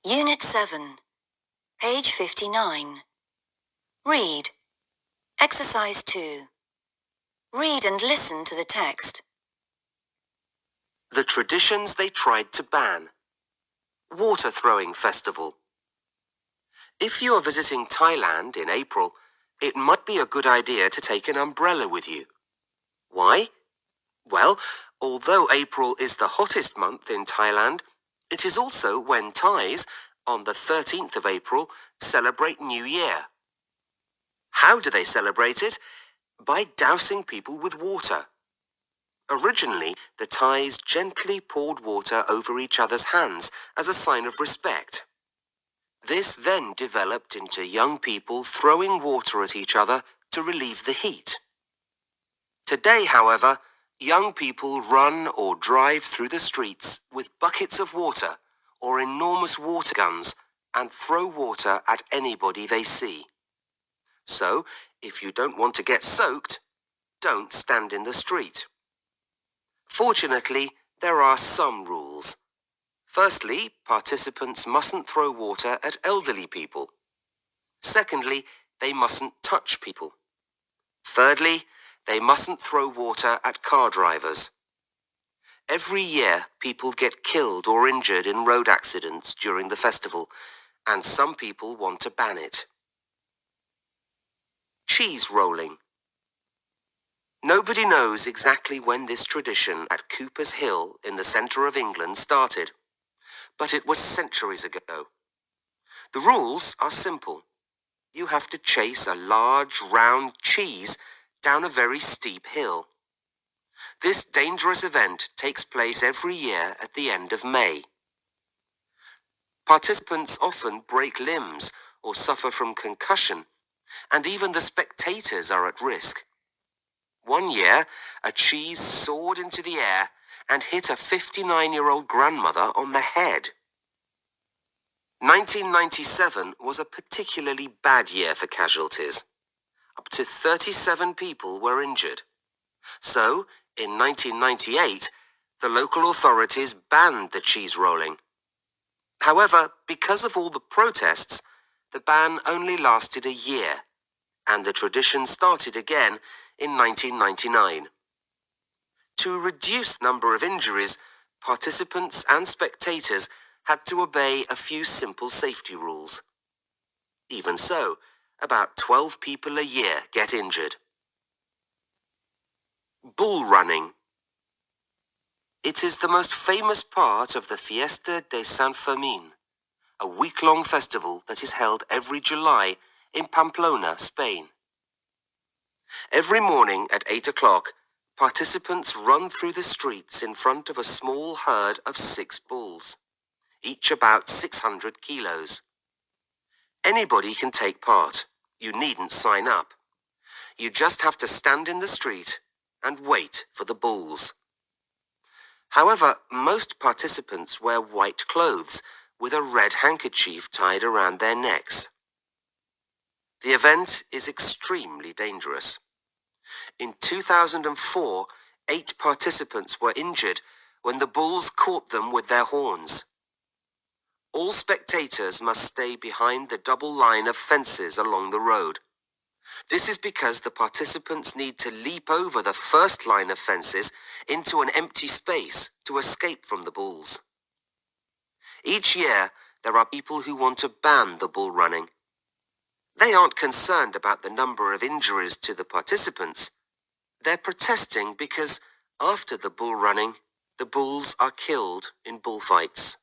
Unit 7, page 59. Read. Exercise 2. Read and listen to the text. The traditions they tried to ban. Water throwing festival. If you are visiting Thailand in April, it might be a good idea to take an umbrella with you. Why? Well, although April is the hottest month in Thailand, it is also when Thais, on the 13th of April, celebrate New Year. How do they celebrate it? By dousing people with water. Originally, the Thais gently poured water over each other's hands as a sign of respect. This then developed into young people throwing water at each other to relieve the heat. Today, however, young people run or drive through the streets with buckets of water or enormous water guns and throw water at anybody they see. So, if you don't want to get soaked, don't stand in the street. Fortunately, there are some rules. Firstly, participants mustn't throw water at elderly people. Secondly, they mustn't touch people. Thirdly, they mustn't throw water at car drivers. Every year, people get killed or injured in road accidents during the festival, and some people want to ban it. Cheese rolling. Nobody knows exactly when this tradition at Cooper's Hill in the centre of England started, but it was centuries ago. The rules are simple. You have to chase a large, round cheese down a very steep hill. This dangerous event takes place every year at the end of May. Participants often break limbs or suffer from concussion, and even the spectators are at risk. One year, a cheese soared into the air and hit a 59-year-old grandmother on the head. 1997 was a particularly bad year for casualties. Up to 37 people were injured. So, in 1998, the local authorities banned the cheese rolling. However, because of all the protests, the ban only lasted a year, and the tradition started again in 1999. To reduce the number of injuries, participants and spectators had to obey a few simple safety rules. Even so, about 12 people a year get injured. Bull running. It is the most famous part of the Fiesta de San Fermín, a week-long festival that is held every July in Pamplona, Spain. Every morning at 8 o'clock, participants run through the streets in front of a small herd of 6 bulls, each about 600 kilos. Anybody can take part. You needn't sign up. You just have to stand in the street and wait for the bulls. However, most participants wear white clothes with a red handkerchief tied around their necks. The event is extremely dangerous. In 2004, 8 participants were injured when the bulls caught them with their horns. All spectators must stay behind the double line of fences along the road. This is because the participants need to leap over the first line of fences into an empty space to escape from the bulls. Each year, there are people who want to ban the bull running. They aren't concerned about the number of injuries to the participants. They're protesting because after the bull running, the bulls are killed in bullfights.